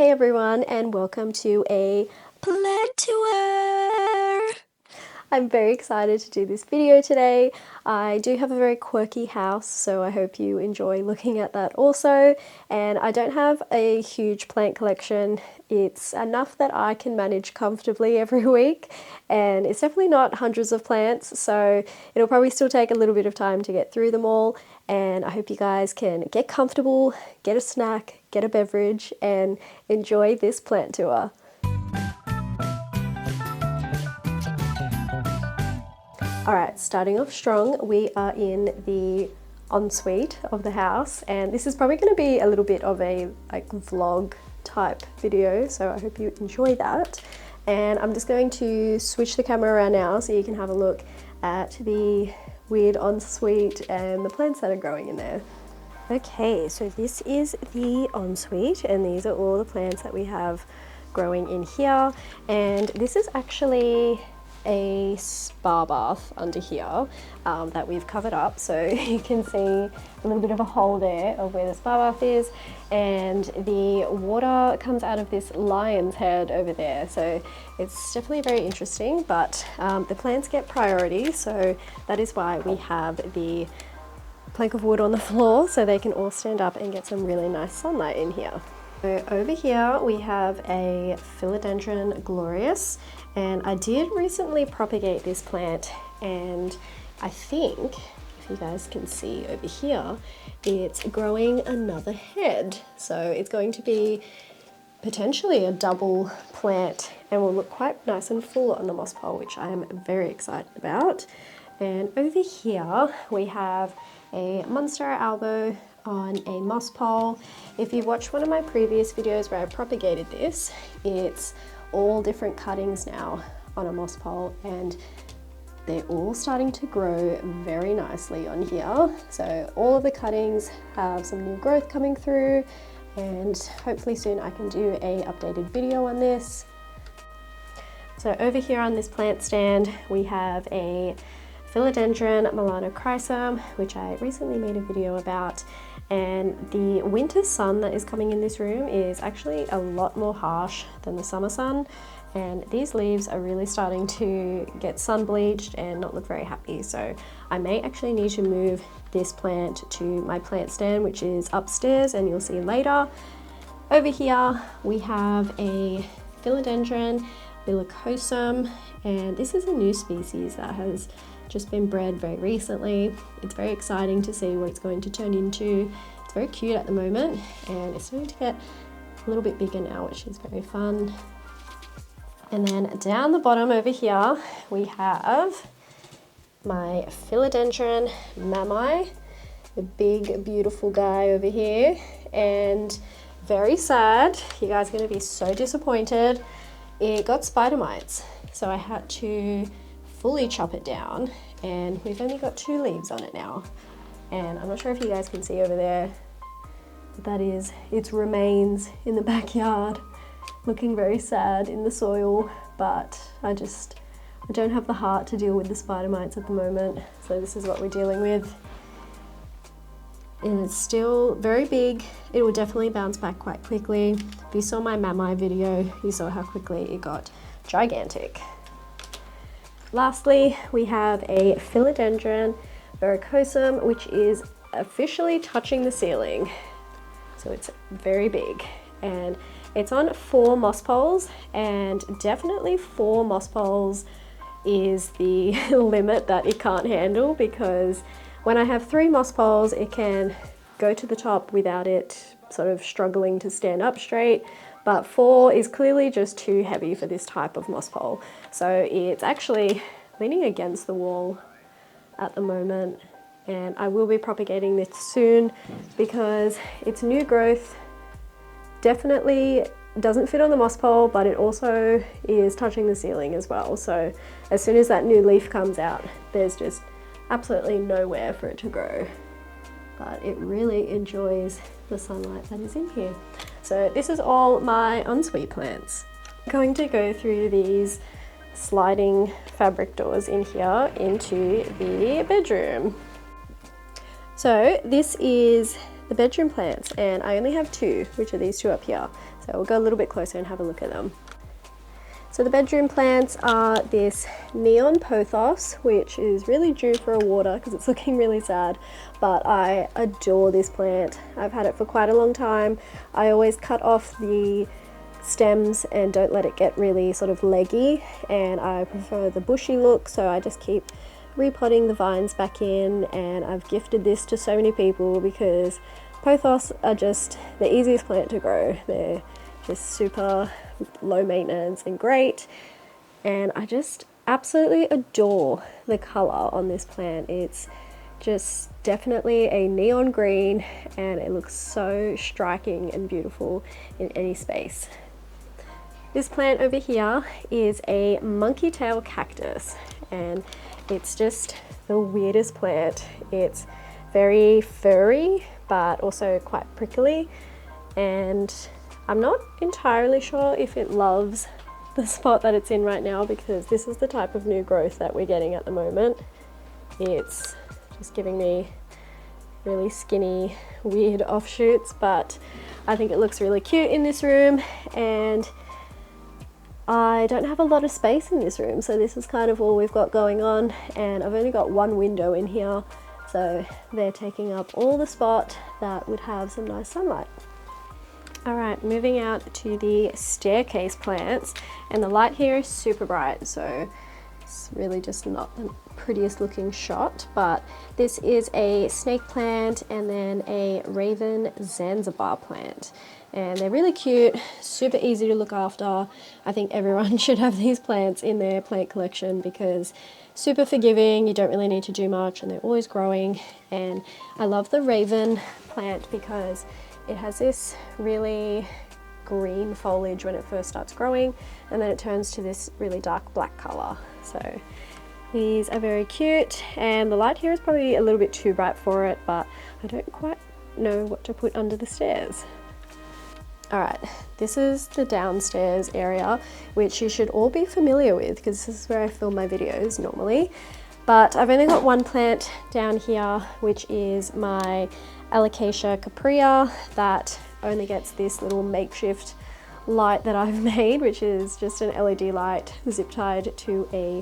Hey everyone, and welcome to a plant tour! I'm very excited to do this video today. I do have a very quirky house, so I hope you enjoy looking at that also. And I don't have a huge plant collection. It's enough that I can manage comfortably every week, and it's definitely not hundreds of plants, so it'll probably still take a little bit of time to get through them all. And I hope you guys can get comfortable, get a snack, get a beverage, and enjoy this plant tour. Alright, starting off strong, we are in the ensuite of the house, and this is probably going to be a little bit of a vlog type video, so I hope you enjoy that. And I'm just going to switch the camera around now so you can have a look at the weird ensuite and the plants that are growing in there. Okay, so this is the ensuite, and these are all the plants that we have growing in here. And this is actually a spa bath under here that we've covered up, so you can see a little bit of a hole there of where the spa bath is, and the water comes out of this lion's head over there, so it's definitely very interesting. But the plants get priority, so that is why we have the plank of wood on the floor so they can all stand up and get some really nice sunlight in here. So over here we have a Philodendron glorious, and I did recently propagate this plant, and I think, if you guys can see over here, it's growing another head. So it's going to be potentially a double plant and will look quite nice and full on the moss pole, which I am very excited about. And over here we have a Monstera albo on a moss pole. If you've watched one of my previous videos where I propagated this, it's all different cuttings now on a moss pole, and they're all starting to grow very nicely on here. So all of the cuttings have some new growth coming through, and hopefully soon I can do a updated video on this. So over here on this plant stand we have a Philodendron melanochrysum, which I recently made a video about, and the winter sun that is coming in this room is actually a lot more harsh than the summer sun, and these leaves are really starting to get sun bleached and not look very happy. So I may actually need to move this plant to my plant stand, which is upstairs, and you'll see later. Over here we have a Philodendron bellicosum, and this is a new species that has just been bred very recently. It's very exciting to see what it's going to turn into. It's very cute at the moment, and it's starting to get a little bit bigger now, which is very fun. And then down the bottom over here we have my Philodendron mammi, the big beautiful guy over here, and very sad, you guys are going to be so disappointed, it got spider mites, so I had to fully chop it down, and we've only got 2 leaves on it now. And I'm not sure if you guys can see over there, but that is its remains in the backyard, looking very sad in the soil. But I don't have the heart to deal with the spider mites at the moment, so this is what we're dealing with. And it's still very big. It will definitely bounce back quite quickly. If you saw my mammi video, you saw how quickly it got gigantic. Lastly, we have a Philodendron verrucosum, which is officially touching the ceiling. So it's very big, and it's on 4 moss poles, and definitely 4 moss poles is the limit that it can't handle, because when I have 3 moss poles, it can go to the top without it sort of struggling to stand up straight. But 4 is clearly just too heavy for this type of moss pole. So it's actually leaning against the wall at the moment, and I will be propagating this soon because it's new growth. Definitely doesn't fit on the moss pole, but it also is touching the ceiling as well. So as soon as that new leaf comes out, there's just absolutely nowhere for it to grow. But it really enjoys the sunlight that is in here. So this is all my ensuite plants. I'm going to go through these sliding fabric doors in here into the bedroom. So this is the bedroom plants, and I only have two, which are these two up here. So we'll go a little bit closer and have a look at them. So the bedroom plants are this neon pothos, which is really due for a water because it's looking really sad, but I adore this plant. I've had it for quite a long time. I always cut off the stems and don't let it get really sort of leggy, and I prefer the bushy look, so I just keep repotting the vines back in, and I've gifted this to so many people because pothos are just the easiest plant to grow. They're just super low maintenance and great, and I just absolutely adore the color on this plant. It's just definitely a neon green, and it looks so striking and beautiful in any space. This plant over here is a monkey tail cactus, and it's just the weirdest plant. It's very furry but also quite prickly, and I'm not entirely sure if it loves the spot that it's in right now, because this is the type of new growth that we're getting at the moment. It's just giving me really skinny, weird offshoots, but I think it looks really cute in this room, and I don't have a lot of space in this room, so this is kind of all we've got going on, and I've only got one window in here, so they're taking up all the spot that would have some nice sunlight. Alright, moving out to the staircase plants, and the light here is super bright, so it's really just not the prettiest looking shot, but this is a snake plant and then a raven Zanzibar plant, and they're really cute, super easy to look after. I think everyone should have these plants in their plant collection because super forgiving, you don't really need to do much, and they're always growing. And I love the raven plant because it has this really green foliage when it first starts growing, and then it turns to this really dark black color. So these are very cute, and the light here is probably a little bit too bright for it, but I don't quite know what to put under the stairs. Alright, this is the downstairs area, which you should all be familiar with because this is where I film my videos normally. But I've only got one plant down here, which is my Alocasia caprea that only gets this little makeshift light that I've made, which is just an LED light zip tied to a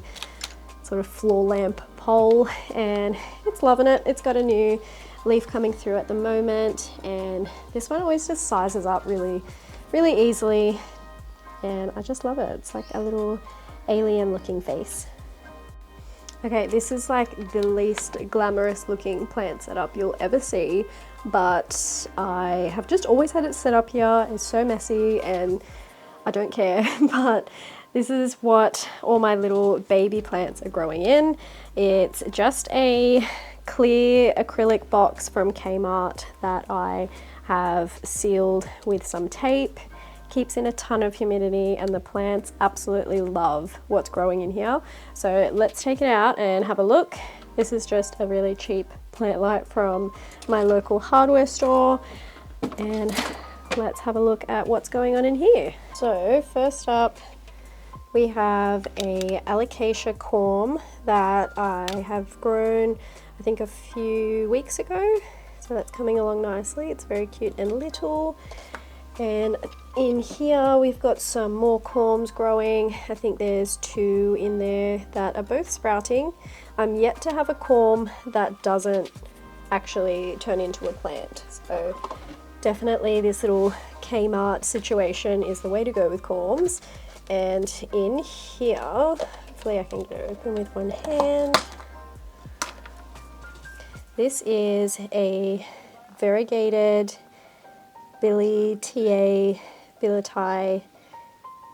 sort of floor lamp pole, and it's loving it. It's got a new leaf coming through at the moment, and this one always just sizes up really easily, and I just love it. It's like a little alien looking face. Okay, this is like the least glamorous looking plant setup you'll ever see, but I have just always had it set up here. It's so messy and I don't care, but this is what all my little baby plants are growing in. It's just a clear acrylic box from Kmart that I have sealed with some tape. Keeps in a ton of humidity, and the plants absolutely love what's growing in here. So let's take it out and have a look. This is just a really cheap plant light from my local hardware store, and let's have a look at what's going on in here. So first up, we have a Alocasia corm that I have grown, I think, a few weeks ago. So that's coming along nicely. It's very cute and little. And in here we've got some more corms growing. I think there's two in there that are both sprouting. I'm yet to have a corm that doesn't actually turn into a plant. So definitely this little Kmart situation is the way to go with corms. And in here, hopefully I can get it open with one hand. This is a variegated Billy TA billeti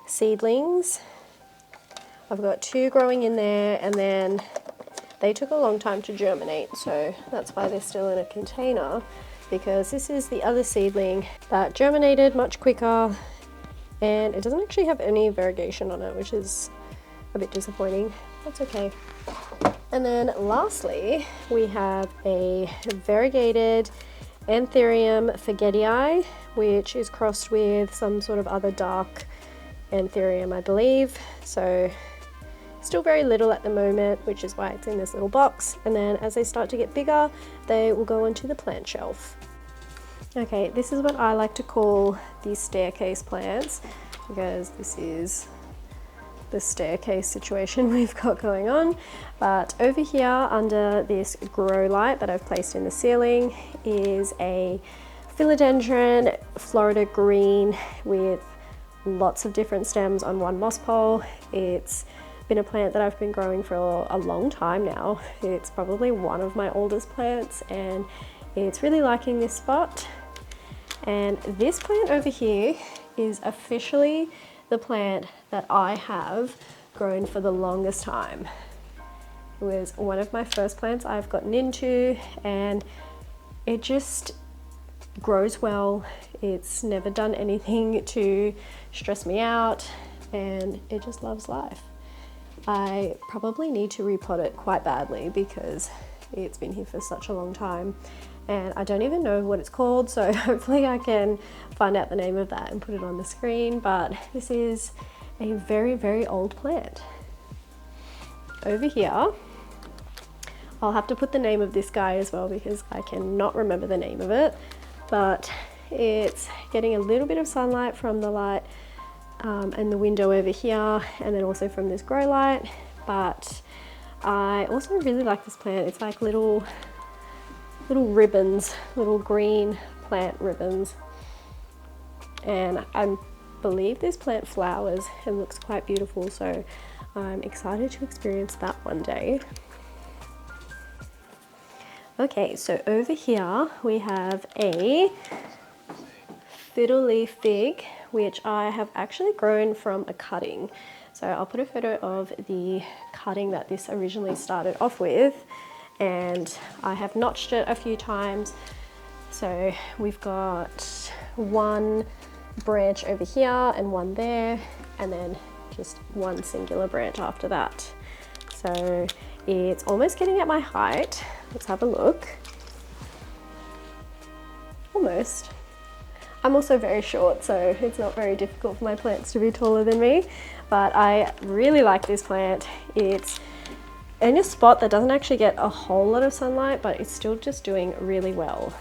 seedlings. I've got two growing in there, and then they took a long time to germinate, so that's why they're still in a container, because this is the other seedling that germinated much quicker, and it doesn't actually have any variegation on it, which is a bit disappointing. That's okay. And then lastly, we have a variegated Anthurium forgetii, which is crossed with some sort of other dark Anthurium, I believe. So still very little at the moment, which is why it's in this little box. And then as they start to get bigger, they will go onto the plant shelf. Okay, this is what I like to call the staircase plants, because this is the staircase situation we've got going on. But over here under this grow light that I've placed in the ceiling is a philodendron Florida green with lots of different stems on one moss pole. It's been a plant that I've been growing for a long time now. It's probably one of my oldest plants, and it's really liking this spot. And this plant over here is officially the plant that I have grown for the longest time. It was one of my first plants I've gotten into, and it just grows well. It's never done anything to stress me out, and it just loves life. I probably need to repot it quite badly because it's been here for such a long time, and I don't even know what it's called, so hopefully I can find out the name of that and put it on the screen. But this is a very, very old plant. Over here, I'll have to put the name of this guy as well because I cannot remember the name of it, but it's getting a little bit of sunlight from the light and the window over here, and then also from this grow light. But I also really like this plant. It's like little ribbons, little green plant ribbons, and I believe this plant flowers and looks quite beautiful, so I'm excited to experience that one day. Okay, so over here we have a fiddle leaf fig, which I have actually grown from a cutting. So I'll put a photo of the cutting that this originally started off with, and I have notched it a few times. So we've got one branch over here and one there, and then just one singular branch after that. So it's almost getting at my height. Let's have a look. Almost. I'm also very short, so it's not very difficult for my plants to be taller than me, but I really like this plant. It's in a spot that doesn't actually get a whole lot of sunlight, but it's still just doing really well.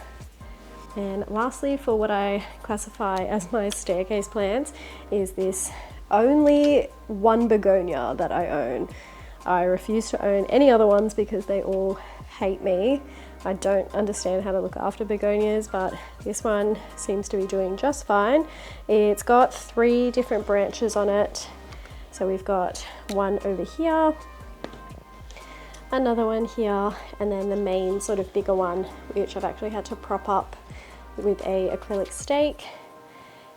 And lastly, for what I classify as my staircase plants, is this only one begonia that I own. I refuse to own any other ones because they all hate me. I don't understand how to look after begonias, but this one seems to be doing just fine. It's got 3 different branches on it. So we've got one over here, another one here, and then the main sort of bigger one, which I've actually had to prop up with a acrylic stake.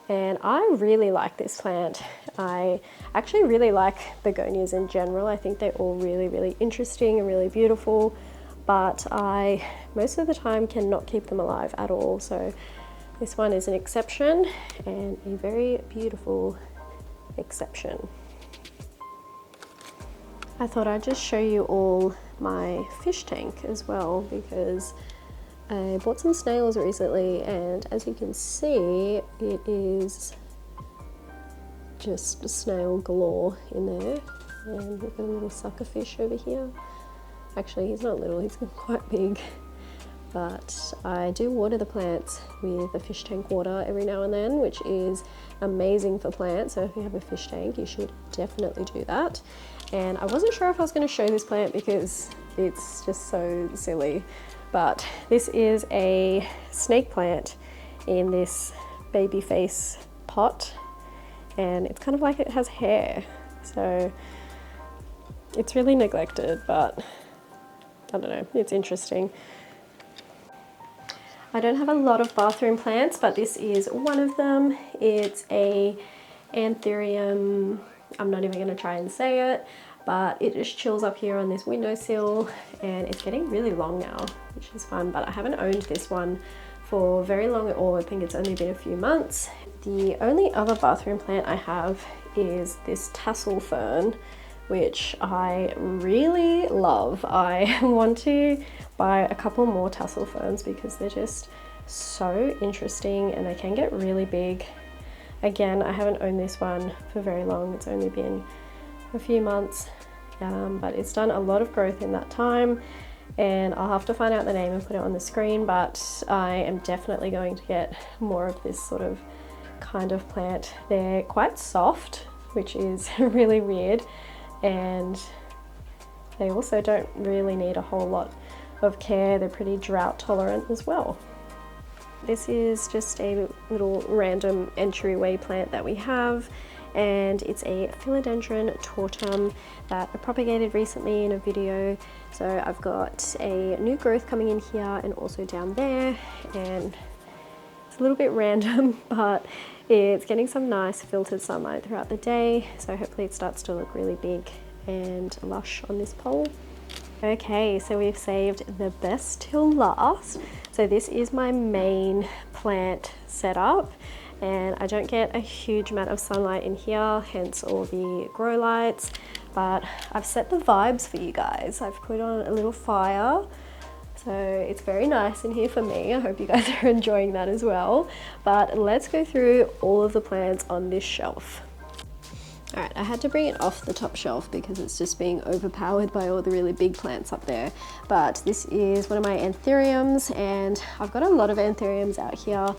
And I really like this plant. I actually really like begonias in general. I think they're all really, really interesting and really beautiful, but I most of the time cannot keep them alive at all. So this one is an exception, and a very beautiful exception. I thought I'd just show you all my fish tank as well, because I bought some snails recently, and as you can see, it is just snail galore in there. And we've got a little sucker fish over here. Actually, he's not little, he's quite big. But I do water the plants with the fish tank water every now and then, which is amazing for plants. So if you have a fish tank, you should definitely do that. And I wasn't sure if I was going to show this plant because it's just so silly. But this is a snake plant in this baby face pot, and it's kind of like it has hair, so it's really neglected, but I don't know, it's interesting. I don't have a lot of bathroom plants, but this is one of them. It's a anthurium, I'm not even going to try and say it, but it just chills up here on this windowsill, and it's getting really long now, which is fun. But I haven't owned this one for very long at all. I think it's only been a few months. The only other bathroom plant I have is this tassel fern, which I really love. I want to buy a couple more tassel ferns because they're just so interesting and they can get really big. Again, I haven't owned this one for very long. It's only been a few months, but it's done a lot of growth in that time, and I'll have to find out the name and put it on the screen, but I am definitely going to get more of this sort of kind of plant. They're quite soft, which is really weird, and they also don't really need a whole lot of care. They're pretty drought tolerant as well. This is just a little random entryway plant that we have, and it's a philodendron tortum that I propagated recently in a video. So I've got a new growth coming in here and also down there, and it's a little bit random, but it's getting some nice filtered sunlight throughout the day, so hopefully it starts to look really big and lush on this pole. Okay, so we've saved the best till last. So this is my main plant setup, and I don't get a huge amount of sunlight in here, hence all the grow lights, but I've set the vibes for you guys. I've put on a little fire, so it's very nice in here for me. I hope you guys are enjoying that as well. But let's go through all of the plants on this shelf. All right, I had to bring it off the top shelf because it's just being overpowered by all the really big plants up there. But this is one of my anthuriums, and I've got a lot of anthuriums out here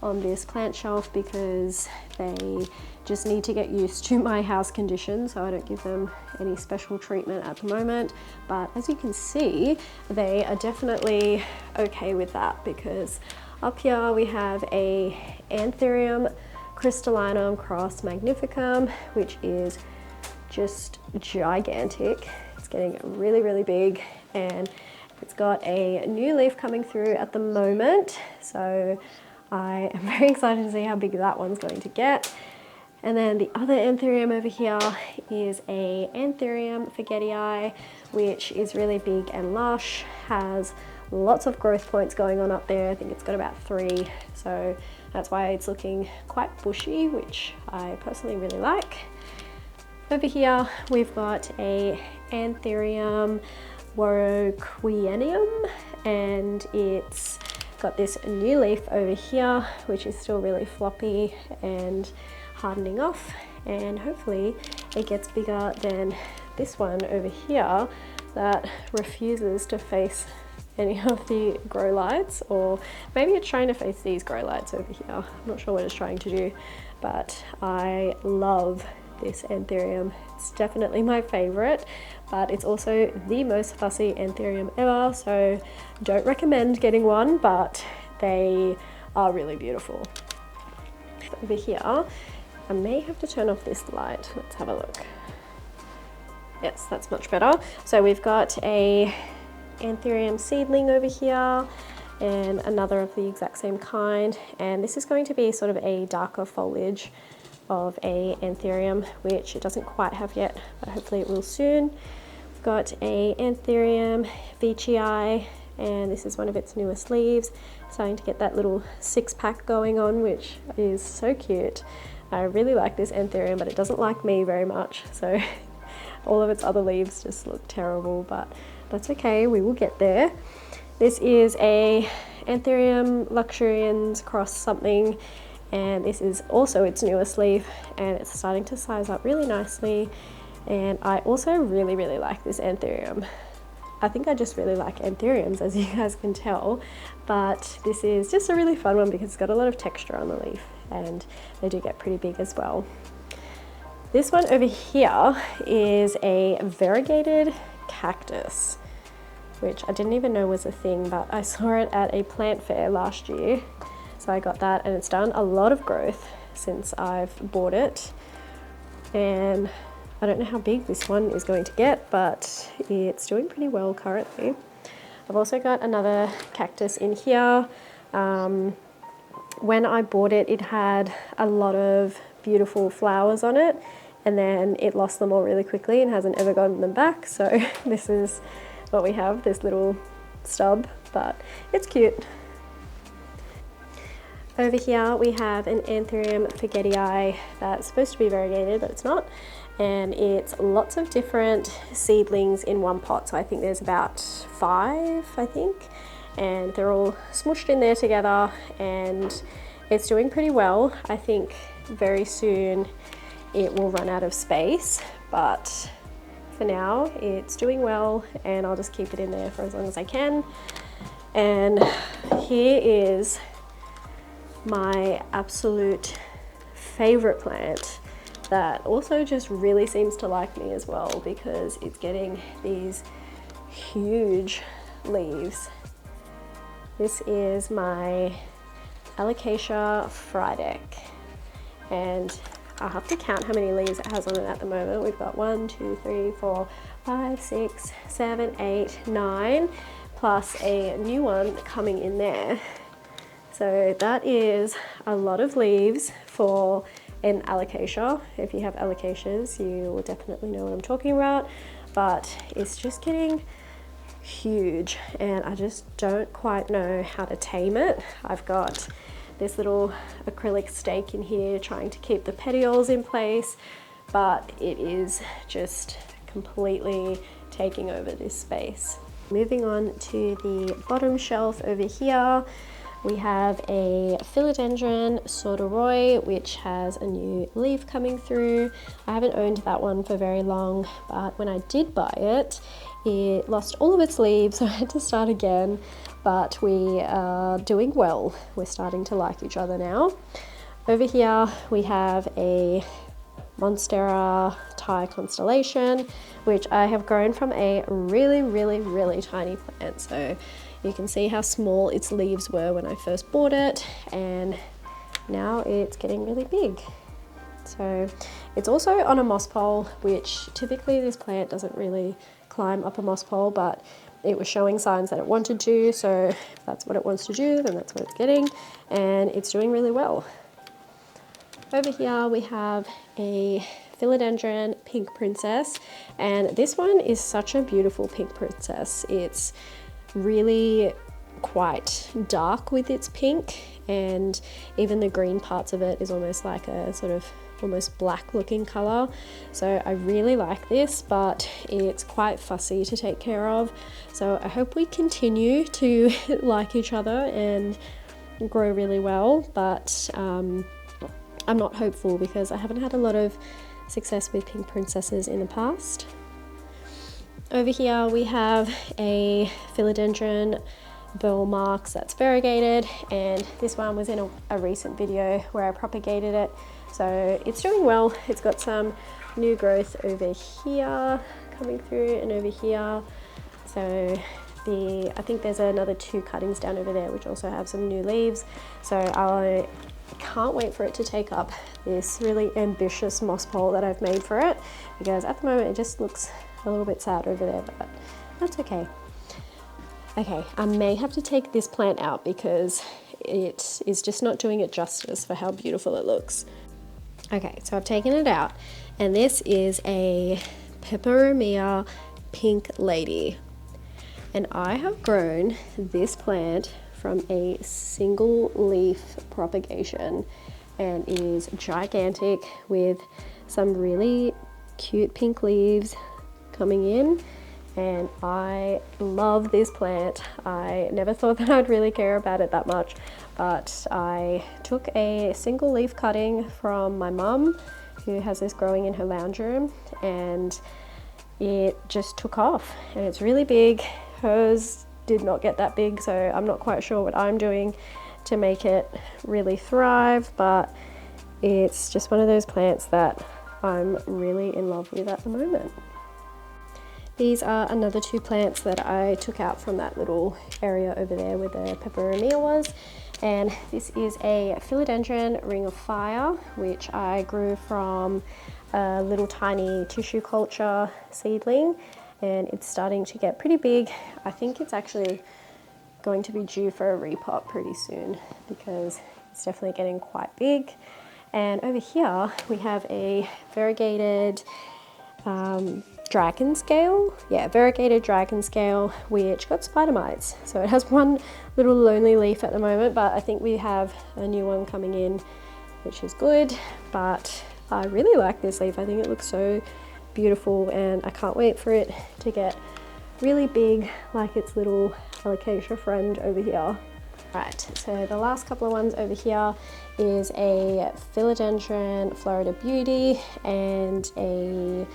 on this plant shelf because they just need to get used to my house conditions, so I don't give them any special treatment at the moment. But as you can see, they are definitely okay with that, because up here we have a anthurium crystallinum cross magnificum, which is just gigantic. It's getting really, really big, and it's got a new leaf coming through at the moment. So I am very excited to see how big that one's going to get. And then the other anthurium over here is a anthurium forgetii, which is really big and lush, has lots of growth points going on up there. I think it's got about 3, so that's why it's looking quite bushy, which I personally really like. Over here we've got a anthurium warocqueenium, and it's got this new leaf over here, which is still really floppy and hardening off, and hopefully it gets bigger than this one over here that refuses to face any of the grow lights, or maybe it's trying to face these grow lights over here. I'm not sure what it's trying to do, but I love this anthurium. It's definitely my favorite, but it's also the most fussy anthurium ever, so don't recommend getting one, but they are really beautiful. Over here, I may have to turn off this light. Let's have a look. Yes, that's much better. So we've got a anthurium seedling over here and another of the exact same kind, and this is going to be sort of a darker foliage of a anthurium, which it doesn't quite have yet, but hopefully it will soon. We've got a anthurium veitchii, and this is one of its newest leaves, starting to get that little 6-pack going on, which is so cute. I really like this anthurium, but it doesn't like me very much, so all of its other leaves just look terrible, but that's okay, we will get there. This is a anthurium luxurians cross something, and this is also its newest leaf, and it's starting to size up really nicely. And I also really, really like this anthurium. I think I just really like anthuriums, as you guys can tell, but this is just a really fun one because it's got a lot of texture on the leaf, and they do get pretty big as well. This one over here is a variegated cactus, which I didn't even know was a thing, but I saw it at a plant fair last year. So I got that, and it's done a lot of growth since I've bought it. And I don't know how big this one is going to get, but it's doing pretty well currently. I've also got another cactus in here. When I bought it, it had a lot of beautiful flowers on it, and then it lost them all really quickly and hasn't ever gotten them back. So this is what we have, this little stub, but it's cute. Over here we have an anthurium forgetii that's supposed to be variegated, but it's not, and it's lots of different seedlings in one pot. So I think there's about 5, I think, and they're all smushed in there together, and it's doing pretty well. I think very soon it will run out of space, but for for now. It's doing well and I'll just keep it in there for as long as I can. And here is my absolute favorite plant that also just really seems to like me as well, because it's getting these huge leaves. This is my Alocasia Frydek, and I'll have to count how many leaves it has on it at the moment. We've got 1, 2, 3, 4, 5, 6, 7, 8, 9, plus a new one coming in there. So that is a lot of leaves for an alocasia. If you have alocasias, you will definitely know what I'm talking about, but it's just getting huge and I just don't quite know how to tame it. I've got this little acrylic stake in here trying to keep the petioles in place, but it is just completely taking over this space. Moving on to the bottom shelf over here, we have a philodendron Sorderoy, which has a new leaf coming through. I haven't owned that one for very long, but when I did buy it, it lost all of its leaves, so I had to start again, but we are doing well. We're starting to like each other now. Over here, we have a Monstera Thai constellation, which I have grown from a really tiny plant. So you can see how small its leaves were when I first bought it, and now it's getting really big. So it's also on a moss pole, which typically this plant doesn't really climb up a moss pole, but it was showing signs that it wanted to, so if that's what it wants to do, then that's what it's getting, and it's doing really well. Over here we have a philodendron pink princess, and this one is such a beautiful pink princess. It's really quite dark with its pink, and even the green parts of it is almost like a sort of almost black looking color. So I really like this, but it's quite fussy to take care of. So I hope we continue to like each other and grow really well, but I'm not hopeful because I haven't had a lot of success with pink princesses in the past. Over here we have a philodendron Burl Marks that's variegated, and this one was in a recent video where I propagated it, so it's doing well. It's got some new growth over here coming through and over here, so I think there's another 2 cuttings down over there which also have some new leaves, so I can't wait for it to take up this really ambitious moss pole that I've made for it, because at the moment it just looks a little bit sad over there, but that's okay. Okay, I may have to take this plant out because it is just not doing it justice for how beautiful it looks. Okay, so I've taken it out, and this is a Peperomia pink lady, and I have grown this plant from a single leaf propagation, and it is gigantic with some really cute pink leaves coming in, and I love this plant. I never thought that I'd really care about it that much, but I took a single leaf cutting from my mum, who has this growing in her lounge room, and it just took off, and it's really big. Hers did not get that big, so I'm not quite sure what I'm doing to make it really thrive, but it's just one of those plants that I'm really in love with at the moment. These are another 2 plants that I took out from that little area over there where the peperomia was, and this is a philodendron ring of fire, which I grew from a little tiny tissue culture seedling, and it's starting to get pretty big. I think it's actually going to be due for a repot pretty soon because it's definitely getting quite big. And over here we have a variegated dragon scale, variegated dragon scale, which got spider mites. So it has one little lonely leaf at the moment, but I think we have a new one coming in, which is good. But I really like this leaf. I think it looks so beautiful, and I can't wait for it to get really big like its little alocasia friend over here. Right, so the last couple of ones over here is a philodendron Florida Beauty and a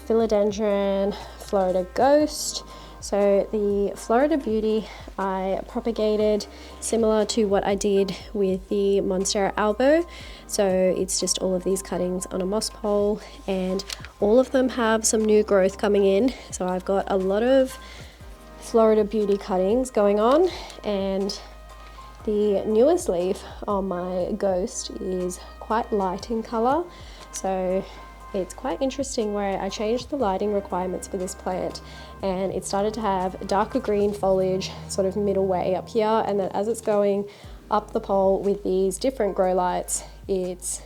philodendron Florida Ghost. So the Florida Beauty I propagated similar to what I did with the Monstera albo. So it's just all of these cuttings on a moss pole, and all of them have some new growth coming in. So I've got a lot of Florida Beauty cuttings going on, and the newest leaf on my Ghost is quite light in color. So it's quite interesting where I changed the lighting requirements for this plant, and it started to have darker green foliage sort of middle way up here, and then as it's going up the pole with these different grow lights, it's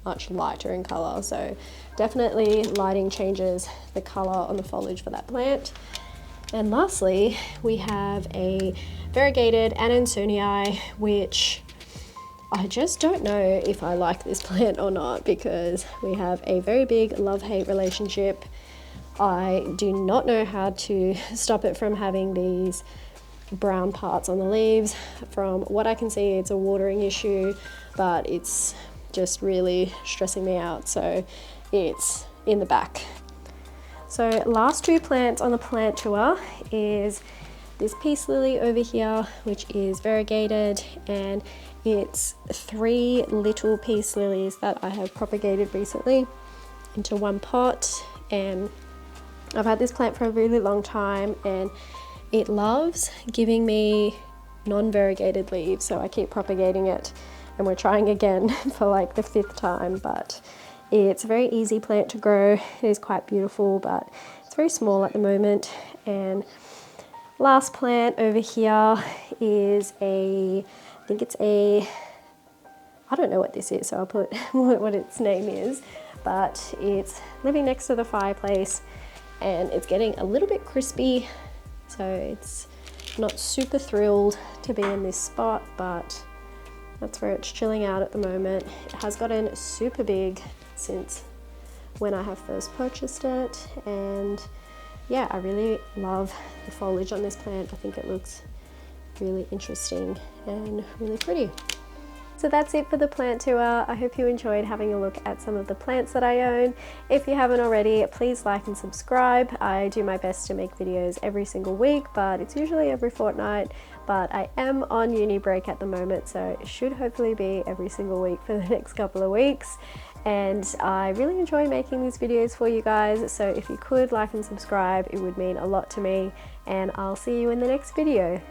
much lighter in color. So definitely lighting changes the color on the foliage for that plant. And lastly, we have a variegated Anansonii, which I just don't know if I like this plant or not, because we have a very big love-hate relationship. I do not know how to stop it from having these brown parts on the leaves. From what I can see, it's a watering issue, but it's just really stressing me out, so it's in the back. So last two plants on the plant tour is this peace lily over here, which is variegated, and it's 3 little peace lilies that I have propagated recently into one pot. And I've had this plant for a really long time, and it loves giving me non-variegated leaves, so I keep propagating it, and we're trying again for like the 5th time. But it's a very easy plant to grow. It is quite beautiful, but it's very small at the moment. And last plant over here is I think it's I don't know what this is, so I'll put what its name is, but it's living next to the fireplace, and it's getting a little bit crispy, so it's not super thrilled to be in this spot, but that's where it's chilling out at the moment. It has gotten super big since when I have first purchased it, and yeah, I really love the foliage on this plant. I think it looks really interesting and really pretty. So that's it for the plant tour. I hope you enjoyed having a look at some of the plants that I own. If you haven't already, please like and subscribe. I do my best to make videos every single week, but it's usually every fortnight. But I am on uni break at the moment, so it should hopefully be every single week for the next couple of weeks. And I really enjoy making these videos for you guys, so if you could like and subscribe, it would mean a lot to me, and I'll see you in the next video.